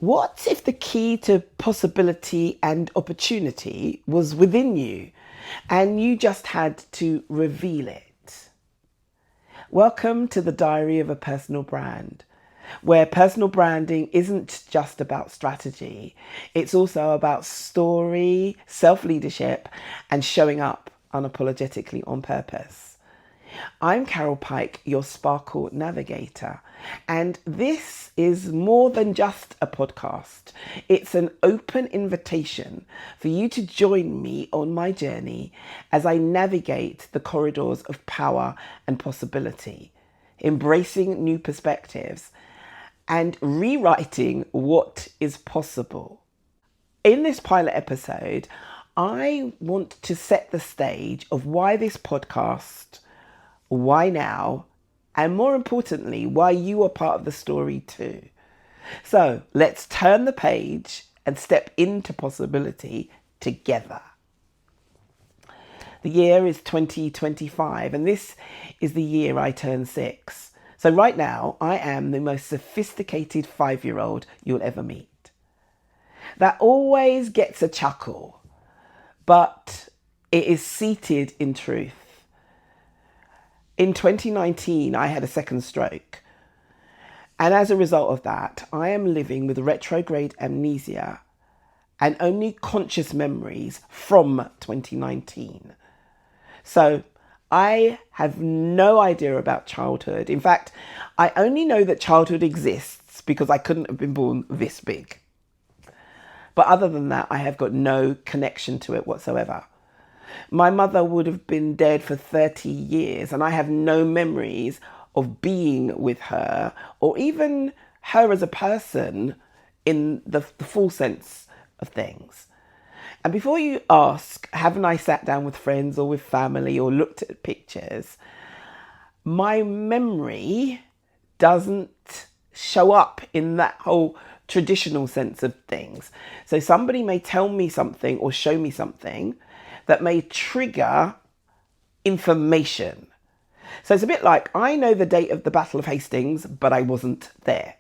What if the key to possibility and opportunity was within you and you just had to reveal it? Welcome to the Diary of a Personal Brand, where personal branding isn't just about strategy, it's also about story, self-leadership, and showing up unapologetically on purpose. I'm Carol Pike, your Sparkle Navigator, and this is more than just a podcast. It's an open invitation for you to join me on my journey as I navigate the corridors of power and possibility, embracing new perspectives and rewriting what is possible. In this pilot episode, I want to set the stage of why this podcast, why now, and more importantly, why you are part of the story too. So let's turn the page and step into possibility together. The year is 2025, and this is the year I turn 6. So right now, I am the most sophisticated 5-year-old you'll ever meet. That always gets a chuckle, but it is seated in truth. In 2019, I had a second stroke. And as a result of that, I am living with retrograde amnesia and only conscious memories from 2019. So I have no idea about childhood. In fact, I only know that childhood exists because I couldn't have been born this big. But other than that, I have got no connection to it whatsoever. My mother would have been dead for 30 years and I have no memories of being with her or even her as a person in the full sense of things. And before you ask, haven't I sat down with friends or with family or looked at pictures, my memory doesn't show up in that whole traditional sense of things. So somebody may tell me something or show me something that may trigger information. So it's a bit like, I know the date of the Battle of Hastings, but I wasn't there.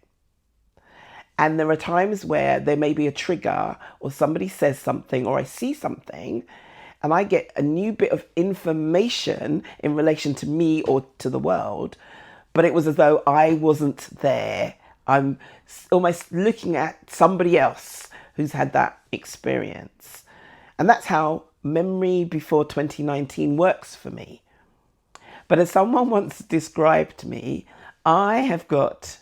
And there are times where there may be a trigger or somebody says something or I see something and I get a new bit of information in relation to me or to the world, but it was as though I wasn't there. I'm almost looking at somebody else who's had that experience. And that's how memory before 2019 works for me. But as someone once described me, I have got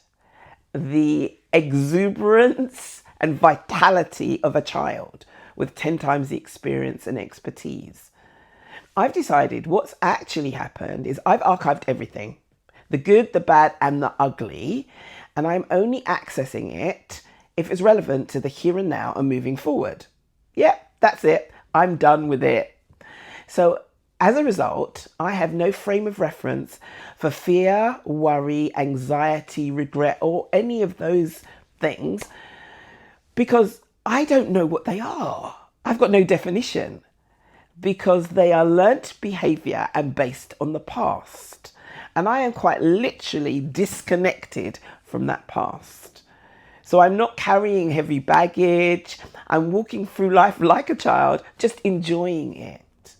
the exuberance and vitality of a child with 10 times the experience and expertise. I've decided what's actually happened is I've archived everything, the good, the bad, and the ugly, and I'm only accessing it if it's relevant to the here and now and moving forward. Yep, that's it. I'm done with it. So as a result, I have no frame of reference for fear, worry, anxiety, regret, or any of those things because I don't know what they are. I've got no definition because they are learnt behavior and based on the past. And I am quite literally disconnected from that past. So I'm not carrying heavy baggage. I'm walking through life like a child, just enjoying it.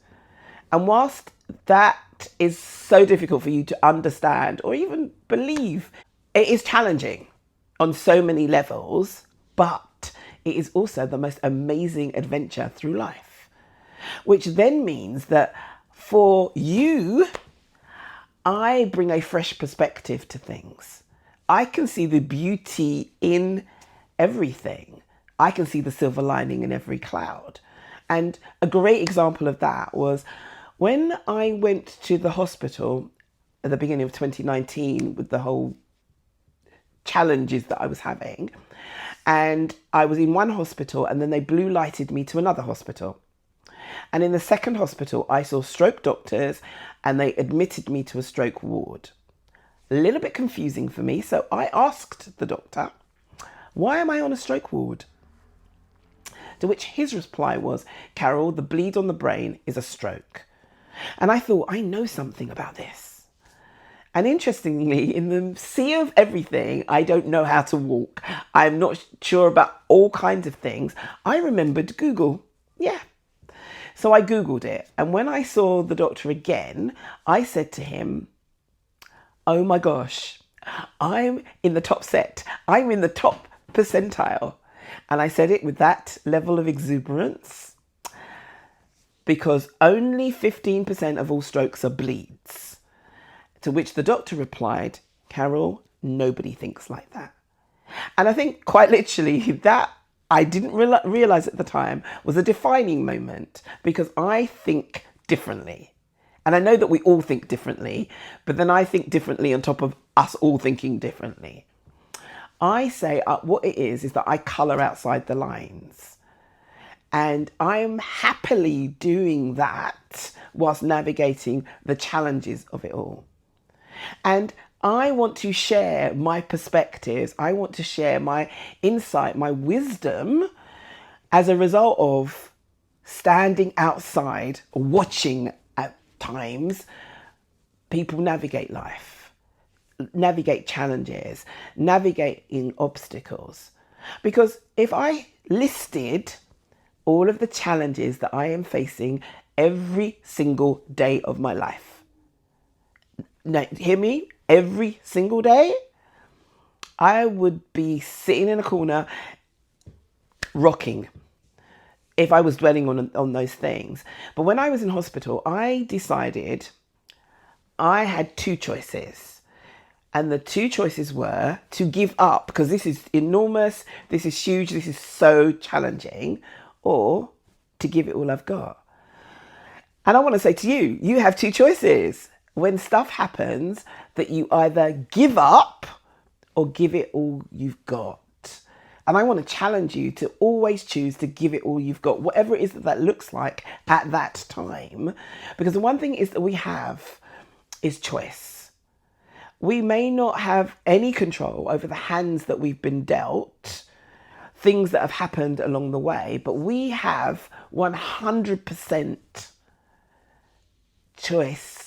And whilst that is so difficult for you to understand or even believe, it is challenging on so many levels, but it is also the most amazing adventure through life. Which then means that for you, I bring a fresh perspective to things. I can see the beauty in everything. I can see the silver lining in every cloud. And a great example of that was when I went to the hospital at the beginning of 2019 with the whole challenges that I was having. And I was in one hospital and then they blue lighted me to another hospital. And in the second hospital, I saw stroke doctors and they admitted me to a stroke ward. A little bit confusing for me. So I asked the doctor, why am I on a stroke ward? To which his reply was, Carol, the bleed on the brain is a stroke. And I thought, I know something about this. And interestingly, in the sea of everything, I don't know how to walk. I'm not sure about all kinds of things. I remembered Google. Yeah. So I Googled it. And when I saw the doctor again, I said to him, oh my gosh, I'm in the top set. I'm in the top percentile. And I said it with that level of exuberance because only 15% of all strokes are bleeds. To which the doctor replied, Carol, nobody thinks like that. And I think quite literally that I didn't realize at the time was a defining moment because I think differently. And I know that we all think differently, but then I think differently on top of us all thinking differently. I say what it is that I colour outside the lines. And I'm happily doing that whilst navigating the challenges of it all. And I want to share my perspectives. I want to share my insight, my wisdom as a result of standing outside, watching at times people navigate life, navigate challenges, navigating obstacles. Because if I listed all of the challenges that I am facing every single day of my life, now, hear me, every single day, I would be sitting in a corner rocking if I was dwelling on those things. But when I was in hospital, I decided I had two choices. And the two choices were to give up, because this is enormous, this is huge, this is so challenging, or to give it all I've got. And I want to say to you, you have two choices. When stuff happens, that you either give up or give it all you've got. And I want to challenge you to always choose to give it all you've got, whatever it is that looks like at that time. Because the one thing is that we have is choice. We may not have any control over the hands that we've been dealt, things that have happened along the way, but we have 100% choice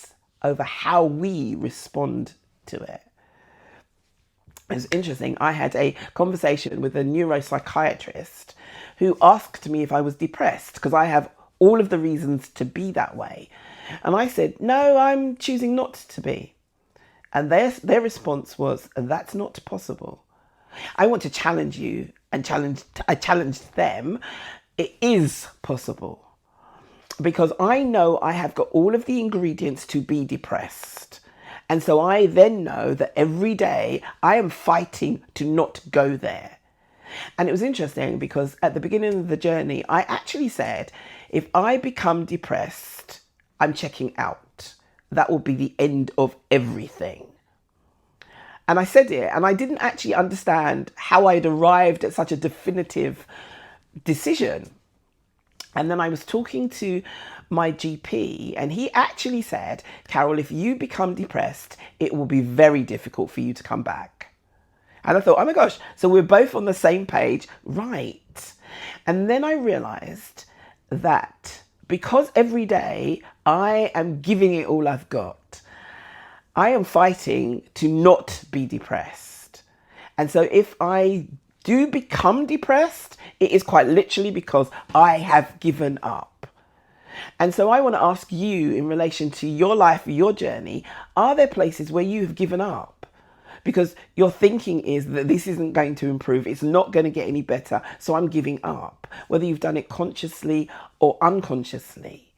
over how we respond to it. It's interesting. I had a conversation with a neuropsychiatrist who asked me if I was depressed because I have all of the reasons to be that way. And I said, no, I'm choosing not to be. And their response was, that's not possible. I want to challenge you and I challenged them. It is possible. Because I know I have got all of the ingredients to be depressed. And so I then know that every day I am fighting to not go there. And it was interesting because at the beginning of the journey, I actually said, if I become depressed, I'm checking out. That will be the end of everything. And I said it, and I didn't actually understand how I'd arrived at such a definitive decision. And then I was talking to my GP and he actually said, Carol, if you become depressed, it will be very difficult for you to come back. And I thought, oh my gosh, so we're both on the same page, right? And then I realized that because every day I am giving it all I've got, I am fighting to not be depressed. And so if I do become depressed, it is quite literally because I have given up. And so I want to ask you in relation to your life, your journey, are there places where you have given up? Because your thinking is that this isn't going to improve, it's not going to get any better, so I'm giving up, whether you've done it consciously or unconsciously.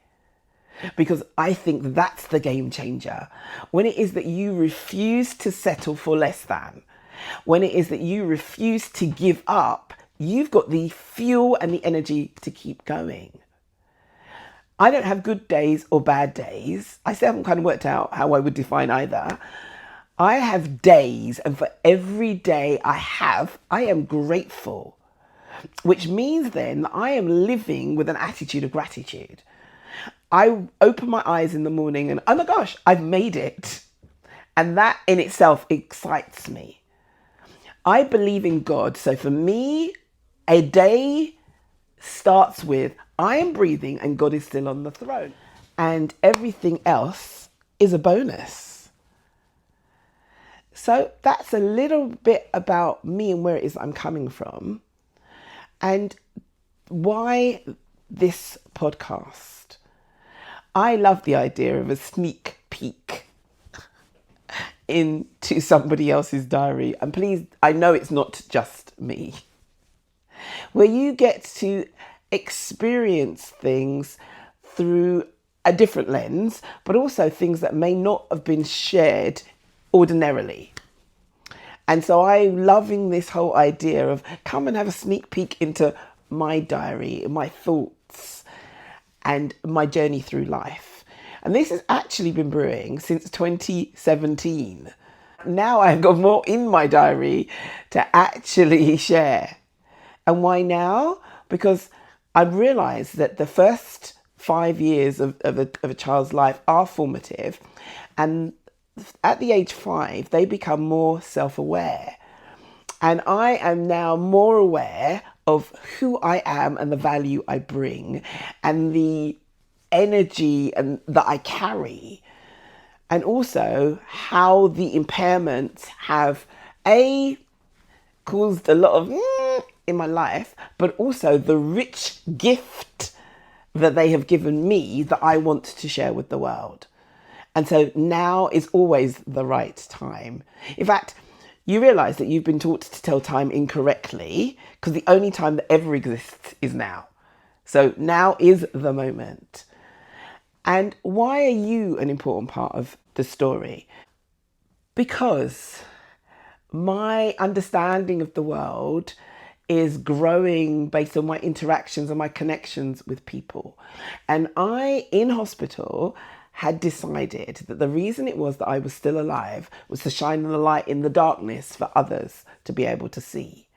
Because I think that's the game changer. When it is that you refuse to settle for less than, when it is that you refuse to give up, you've got the fuel and the energy to keep going. I don't have good days or bad days. I still haven't kind of worked out how I would define either. I have days, and for every day I am grateful, which means then I am living with an attitude of gratitude. I open my eyes in the morning and, oh my gosh, I've made it. And that in itself excites me. I believe in God. So for me, a day starts with, I am breathing and God is still on the throne. And everything else is a bonus. So that's a little bit about me and where it is I'm coming from, and why this podcast. I love the idea of a sneak peek into somebody else's diary. And please, I know it's not just me, where you get to experience things through a different lens, but also things that may not have been shared ordinarily. And so I'm loving this whole idea of come and have a sneak peek into my diary, my thoughts, and my journey through life. And this has actually been brewing since 2017. Now I've got more in my diary to actually share. And why now? Because I've realized that the first 5 years of a child's life are formative. And at the age 5, they become more self-aware. And I am now more aware of who I am and the value I bring and the energy and that I carry. And also how the impairments have caused a lot of in my life, but also the rich gift that they have given me that I want to share with the world. And so now is always the right time. In fact, you realize that you've been taught to tell time incorrectly because the only time that ever exists is now. So now is the moment. And why are you an important part of the story? Because my understanding of the world is growing based on my interactions and my connections with people. And I, in hospital, had decided that the reason it was that I was still alive was to shine the light in the darkness for others to be able to see.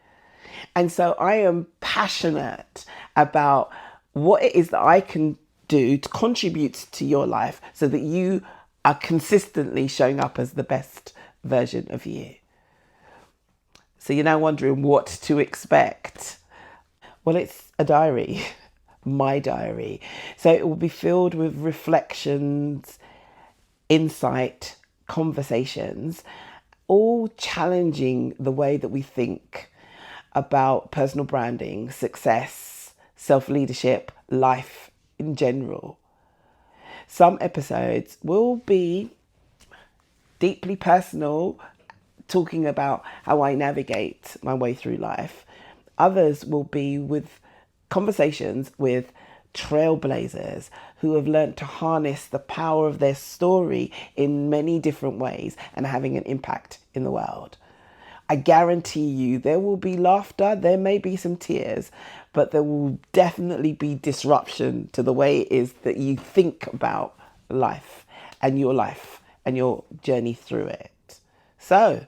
And so I am passionate about what it is that I can do to contribute to your life so that you are consistently showing up as the best version of you. So you're now wondering what to expect. Well, it's a diary, my diary. So it will be filled with reflections, insight, conversations, all challenging the way that we think about personal branding, success, self-leadership, life in general. Some episodes will be deeply personal, talking about how I navigate my way through life. Others will be with conversations with trailblazers who have learned to harness the power of their story in many different ways and having an impact in the world. I guarantee you there will be laughter, there may be some tears, but there will definitely be disruption to the way it is that you think about life and your journey through it. So,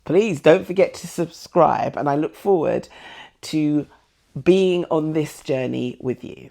please don't forget to subscribe, and I look forward to being on this journey with you.